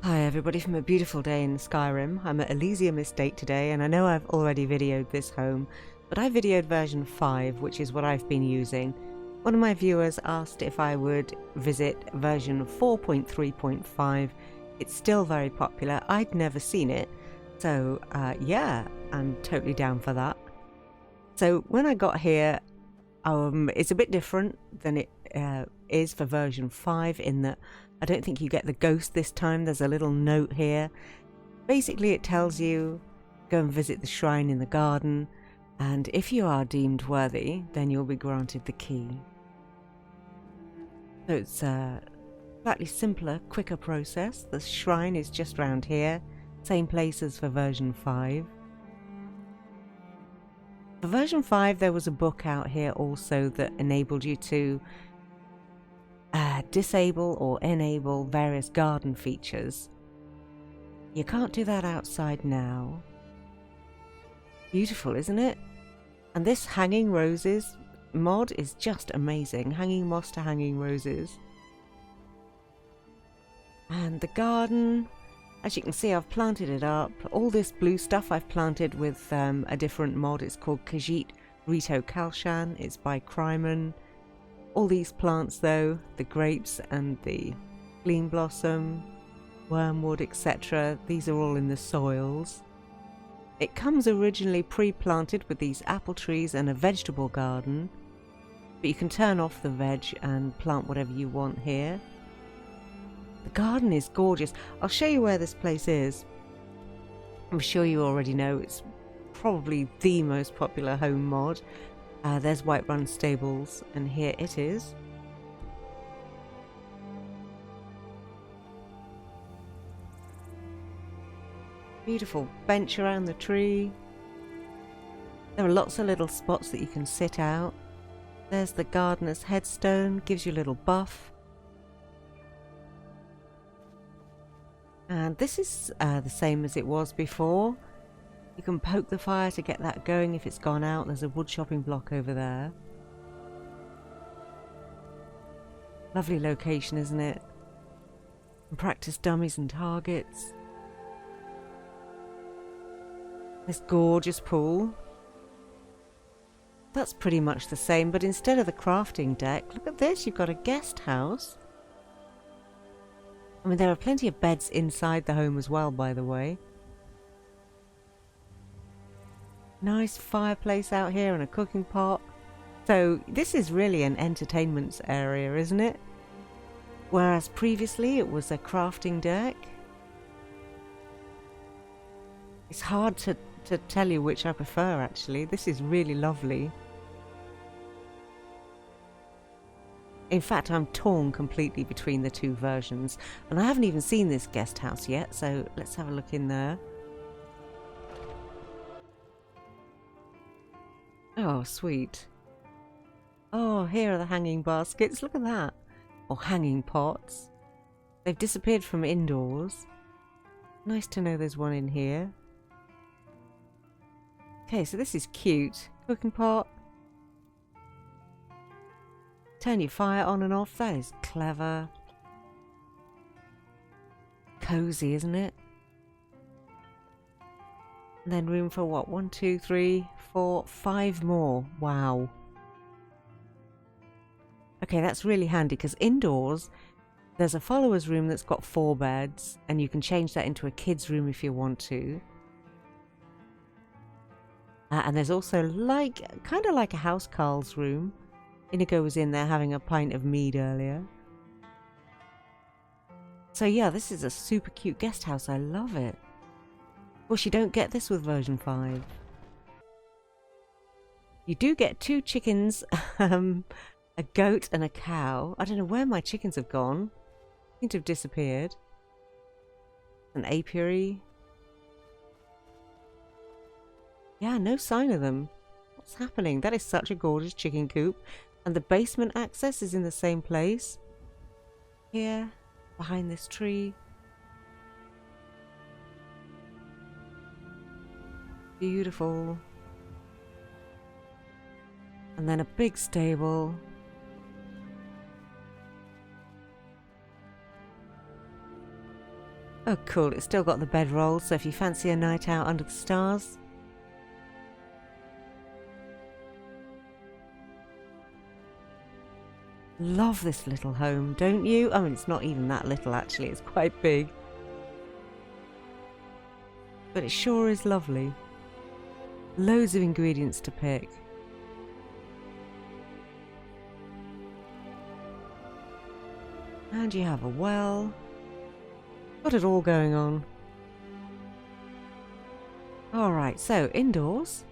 Hi everybody from a beautiful day in Skyrim. I'm at Elysium estate today, and I know I've already videoed this home, but I videoed version 5, which is what I've been using. One of my viewers asked if I would visit version 4.3.5. It's still very popular. I'd never seen it, so yeah, I'm totally down for that. So when I got here, it's a bit different than it is for version 5 in that I don't think you get the ghost this time. There's a little note here. Basically, it tells you go and visit the shrine in the garden, and if you are deemed worthy, then you'll be granted the key. So it's a slightly simpler, quicker process. The shrine is just round here, same place as for version 5. For version 5, there was a book out here also that enabled you to disable or enable various garden features. You can't do that outside now. Beautiful, isn't it? And this hanging roses mod is just amazing. Hanging moss to hanging roses. And the garden, as you can see, I've planted it up. All this blue stuff I've planted with a different mod. It's called Khajiit Rito Kalshan. It's by Kryman. All these plants though, the grapes and the gleam blossom, wormwood, etc., these are all in the soils. It comes originally pre-planted with these apple trees and a vegetable garden, but you can turn off the veg and plant whatever you want here. The garden is gorgeous. I'll show you where this place is. I'm sure you already know it's probably the most popular home mod. There's Whiterun Stables, and here it is. Beautiful bench around the tree. There are lots of little spots that you can sit out. There's the gardener's headstone, gives you a little buff. And this is the same as it was before. You can poke the fire to get that going if it's gone out. There's a wood chopping block over there. Lovely location, isn't it? And practice dummies and targets. This gorgeous pool. That's pretty much the same, but instead of the crafting deck, look at this, you've got a guest house. I mean, there are plenty of beds inside the home as well, by the way. Nice fireplace out here and a cooking pot. So this is really an entertainment area, isn't it? Whereas previously it was a crafting deck. It's hard to tell you which I prefer, actually. This is really lovely. In fact, I'm torn completely between the two versions. And I haven't even seen this guest house yet, so let's have a look in there. Oh, sweet. Oh, here are the hanging baskets. Look at that. Or hanging pots. They've disappeared from indoors. Nice to know there's one in here. Okay, so this is cute. Cooking pot. Turn your fire on and off. That is clever. Cozy, isn't it? And then room for what? 1, 2, 3, 4, 5 more. Wow. Okay, that's really handy because indoors there's a follower's room that's got 4 beds, and you can change that into a kid's room if you want to. And there's also kind of like a housecarl's room. Inigo was in there having a pint of mead earlier. So yeah, this is a super cute guest house. I love it. Of course, you don't get this with version 5. You do get 2 chickens, a goat and a cow. I don't know where my chickens have gone. Seem to have disappeared. An apiary. Yeah, no sign of them. What's happening? That is such a gorgeous chicken coop. And the basement access is in the same place. Here, behind this tree. Beautiful. And then a big stable. Oh cool, it's still got the bedroll, so if you fancy a night out under the stars. Love this little home, don't you? I mean, it's not even that little actually, it's quite big. But it sure is lovely. Loads of ingredients to pick. And you have a well. Got it all going on. Alright, so indoors.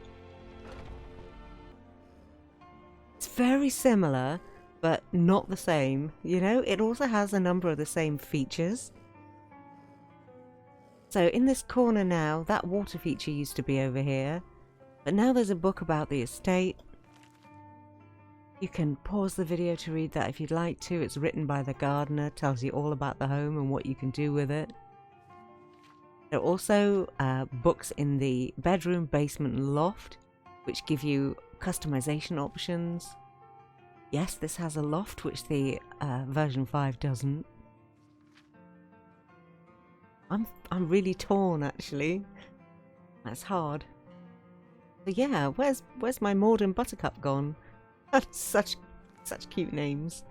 It's very similar, but not the same. You know, it also has a number of the same features. So in this corner now, that water feature used to be over here. But now there's a book about the estate. You can pause the video to read that if you'd like to. It's written by the gardener, tells you all about the home and what you can do with it. There are also books in the bedroom, basement and loft, which give you customization options. Yes, this has a loft, which the version 5 doesn't. I'm really torn actually. That's hard. But yeah, where's my Maud and Buttercup gone? such cute names.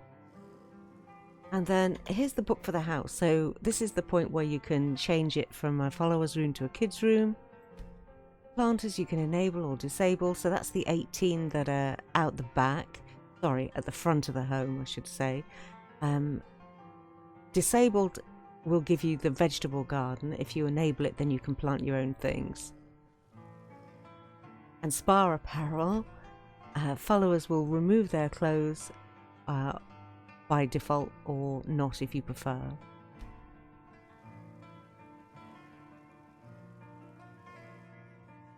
And then here's the book for the house. So this is the point where you can change it from a follower's room to a kid's room. Planters you can enable or disable. So that's the 18 that are out the back. Sorry, at the front of the home, I should say. Disabled will give you the vegetable garden. If you enable it, then you can plant your own things. And spa apparel, followers will remove their clothes by default or not if you prefer.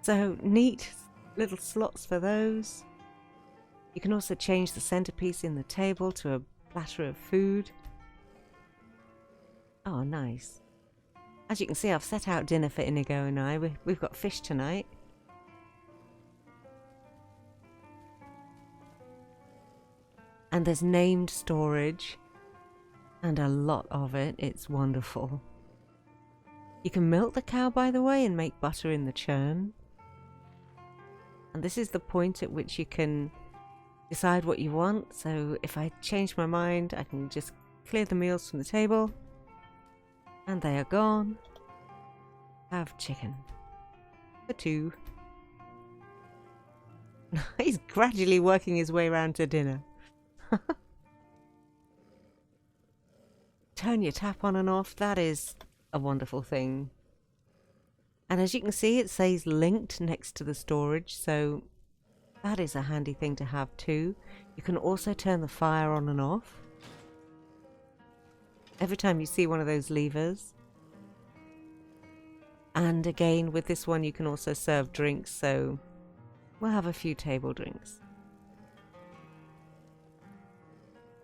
So neat little slots for those. You can also change the centerpiece in the table to a platter of food. Oh, nice. As you can see, I've set out dinner for Inigo and I. We've got fish tonight. And there's named storage. And a lot of it. It's wonderful. You can milk the cow, by the way, and make butter in the churn. And this is the point at which you can decide what you want. So if I change my mind, I can just clear the meals from the table. And they are gone. Have chicken. For two. He's gradually working his way around to dinner. Turn your tap on and off. That is a wonderful thing. And as you can see, it says linked next to the storage. So that is a handy thing to have too. You can also turn the fire on and off. Every time you see one of those levers. And again, with this one, you can also serve drinks. So we'll have a few table drinks.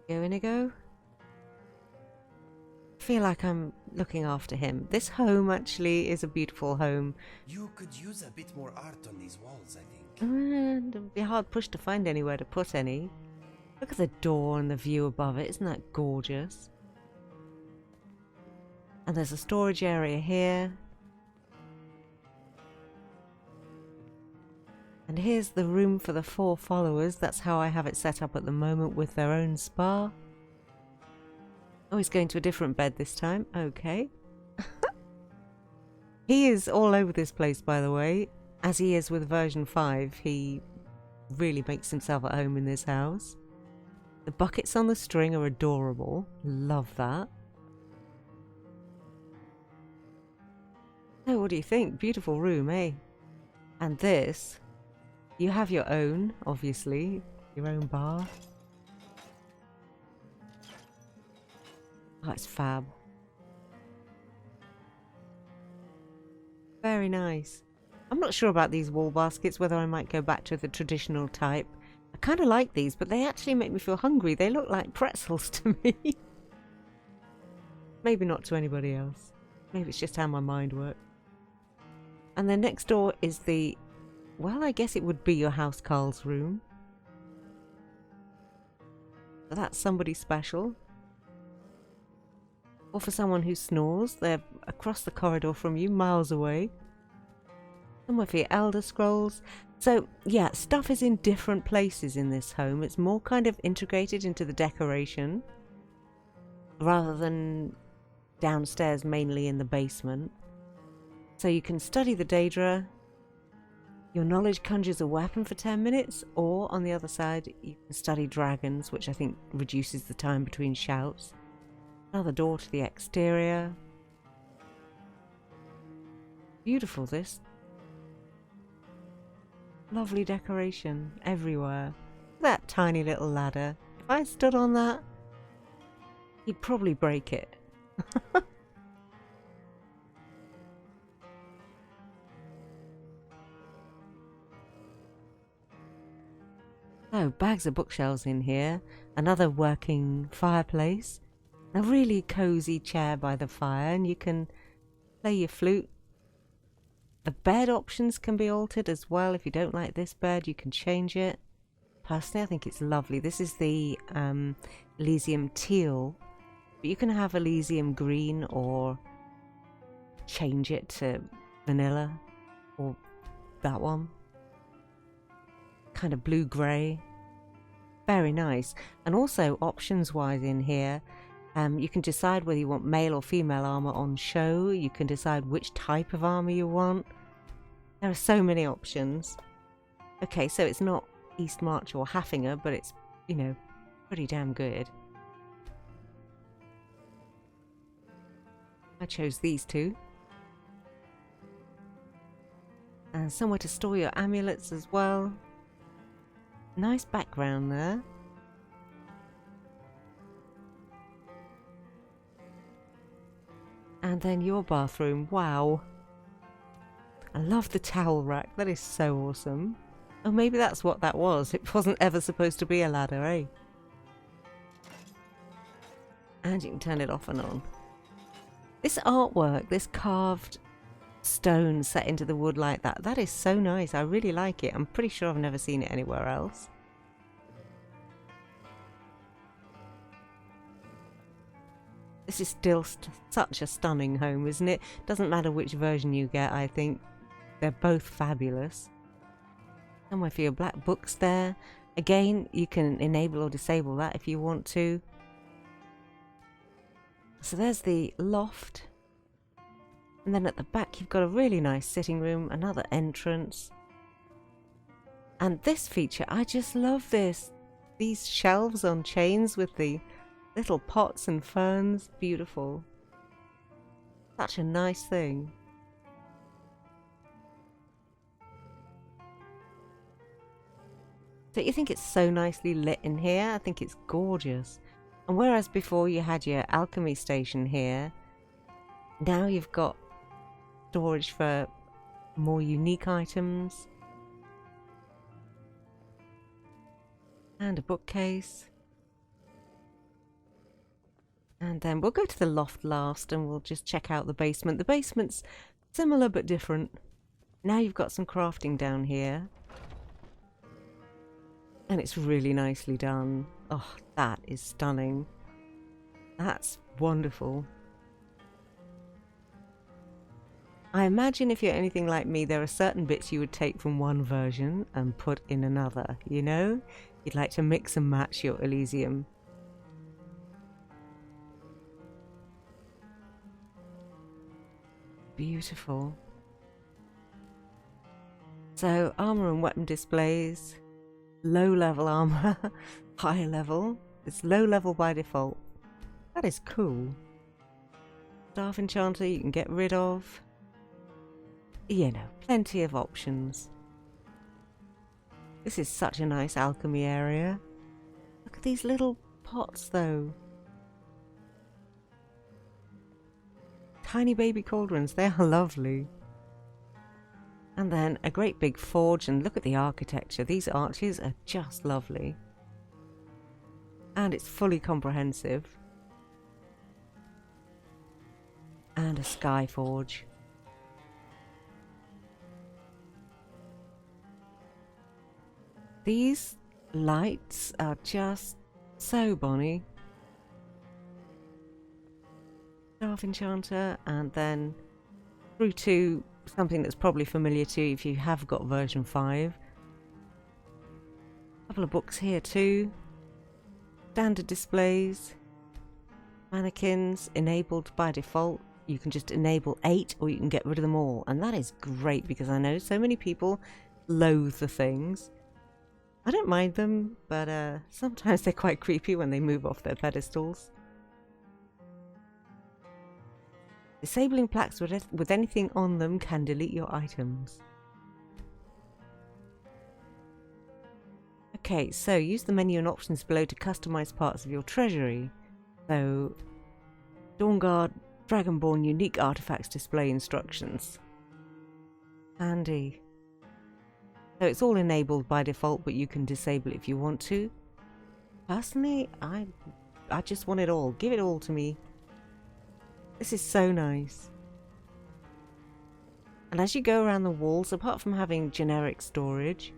Go Inigo. I feel like I'm looking after him. This home actually is a beautiful home. You could use a bit more art on these walls, I think. And it'd be hard pushed to find anywhere to put any. Look at the door and the view above it. Isn't that gorgeous? And there's a storage area here. And here's the room for the 4 followers. That's how I have it set up at the moment with their own spa. Oh, he's going to a different bed this time. Okay. He is all over this place, by the way. As he is with version 5, he really makes himself at home in this house. The buckets on the string are adorable. Love that. Oh, what do you think? Beautiful room, eh? And this, you have your own, obviously. Your own bar. Oh, it's fab. Very nice. I'm not sure about these wall baskets, whether I might go back to the traditional type. I kind of like these, but they actually make me feel hungry. They look like pretzels to me. Maybe not to anybody else. Maybe it's just how my mind works. And then next door is the, well, I guess it would be your housecarl's room. So that's somebody special. or for someone who snores. They're across the corridor from you, miles away. Somewhere for your Elder Scrolls. So yeah, stuff is in different places in this home. It's more kind of integrated into the decoration rather than downstairs, mainly in the basement. So you can study the Daedra. Your knowledge conjures a weapon for 10 minutes, or on the other side, you can study dragons, which I think reduces the time between shouts. Another door to the exterior. Beautiful, this. Lovely decoration everywhere. That tiny little ladder. If I stood on that, he'd probably break it. Oh, bags of bookshelves in here. Another working fireplace. A really cozy chair by the fire, and you can play your flute. The bed options can be altered as well. If you don't like this bed, you can change it. Personally, I think it's lovely. This is the Elysium teal, but you can have Elysium green or change it to vanilla or that one. Kind of blue-grey. Very nice. And also, options-wise in here, you can decide whether you want male or female armour on show. You can decide which type of armour you want. There are so many options. Okay, so it's not Eastmarch or Haffinger, but it's, you know, pretty damn good. I chose these two. And somewhere to store your amulets as well. Nice background there. And then your bathroom. Wow. I love the towel rack. That is so awesome. Oh, maybe that's what that was. It wasn't ever supposed to be a ladder, eh? And you can turn it off and on. This artwork, this carved stone set into the wood like that, that is so nice. I really like it. I'm pretty sure I've never seen it anywhere else. This is still such a stunning home, isn't it? Doesn't matter which version you get, I think. They're both fabulous. Somewhere for your black books there. Again, you can enable or disable that if you want to. So there's the loft. And then at the back you've got a really nice sitting room, another entrance. And this feature, I just love this. These shelves on chains with the little pots and ferns, beautiful. Such a nice thing. Don't you think it's so nicely lit in here? I think it's gorgeous. And whereas before you had your alchemy station here, now you've got storage for more unique items. And a bookcase. And then we'll go to the loft last and we'll just check out the basement. The basement's similar but different. Now you've got some crafting down here. And it's really nicely done. Oh, that is stunning. That's wonderful. I imagine if you're anything like me, there are certain bits you would take from one version and put in another, you know? You'd like to mix and match your Elysium. Beautiful. So, armour and weapon displays. Low level armour, high level. It's low level by default. That is cool. Staff enchanter you can get rid of. You know, plenty of options. This is such a nice alchemy area. Look at these little pots though. Tiny baby cauldrons, they are lovely. And then a great big forge, and look at the architecture. These arches are just lovely. And it's fully comprehensive. And a sky forge. These lights are just so bonny. Staff Enchanter, and then through to something that's probably familiar to you if you have got version 5. A couple of books here too. Standard displays. Mannequins enabled by default. You can just enable 8 or you can get rid of them all. And that is great because I know so many people loathe the things. I don't mind them, but sometimes they're quite creepy when they move off their pedestals. Disabling plaques with anything on them can delete your items. Okay, so use the menu and options below to customize parts of your treasury. So, Dawnguard Dragonborn unique artifacts display instructions. Handy. So it's all enabled by default, but you can disable it if you want to. Personally, I just want it all. Give it all to me. This is so nice. And as you go around the walls, apart from having generic storage,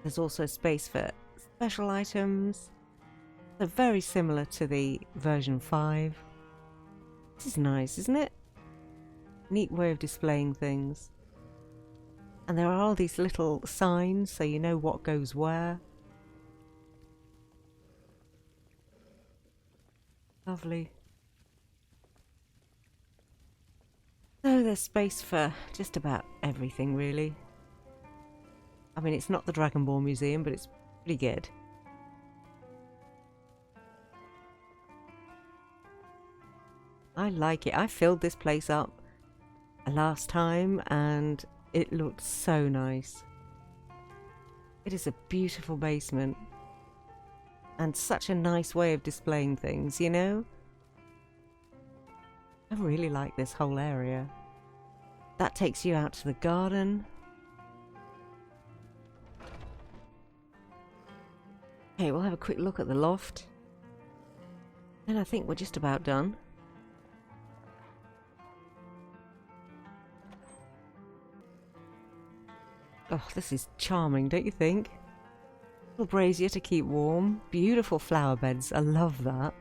there's also space for special items. They're very similar to the version 5. This is nice, isn't it? Neat way of displaying things. And there are all these little signs so you know what goes where. Lovely. So there's space for just about everything, really. I mean, it's not the Dragonborn Museum, but it's pretty good. I like it. I filled this place up last time and it looked so nice. It is a beautiful basement. And such a nice way of displaying things, you know? I really like this whole area. That takes you out to the garden. Okay, we'll have a quick look at the loft. And I think we're just about done. Oh, this is charming, don't you think? A little brazier to keep warm. Beautiful flower beds. I love that.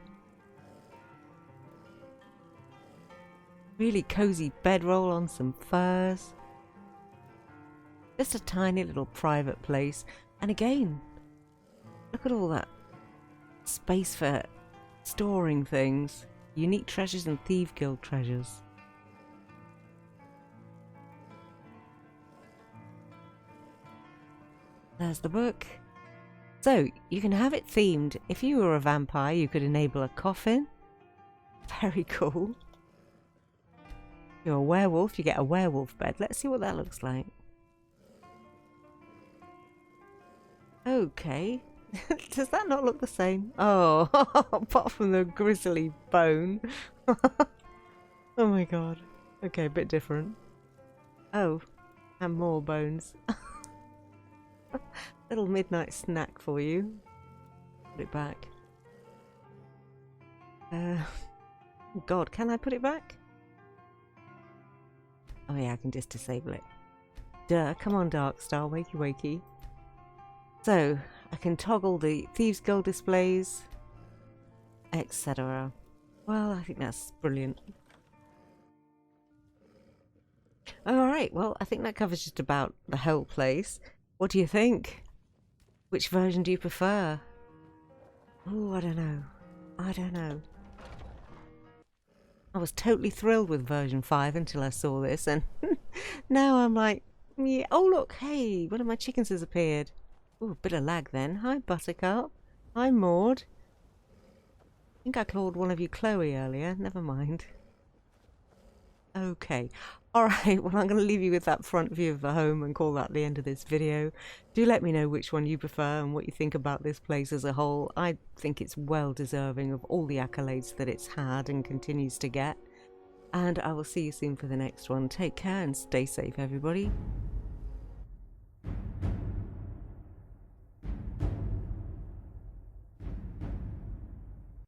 Really cozy bedroll on some furs. Just a tiny little private place. And again, look at all that space for storing things. Unique treasures and Thief Guild treasures. There's the book. So, you can have it themed. If you were a vampire, you could enable a coffin. Very cool. If you're a werewolf, you get a werewolf bed. Let's see what that looks like. Okay. Does that not look the same? Oh, apart from the grisly bone. Oh my god. Okay, a bit different. Oh, and more bones. Little midnight snack for you. Put it back. God, can I put it back? Oh yeah, I can just disable it. Duh, come on Darkstar, wakey wakey. So, I can toggle the Thieves Guild displays, etc. Well, I think that's brilliant. Alright, well, I think that covers just about the whole place. What do you think? Which version do you prefer? Oh, I don't know. I don't know. I was totally thrilled with version 5 until I saw this, and now I'm like, yeah. Oh look, hey, one of my chickens has appeared. Oh, a bit of lag then. Hi Buttercup. Hi Maud. I think I called one of you Chloe earlier. Never mind. Okay. Alright, well I'm going to leave you with that front view of the home and call that the end of this video. Do let me know which one you prefer and what you think about this place as a whole. I think it's well deserving of all the accolades that it's had and continues to get. And I will see you soon for the next one. Take care and stay safe, everybody.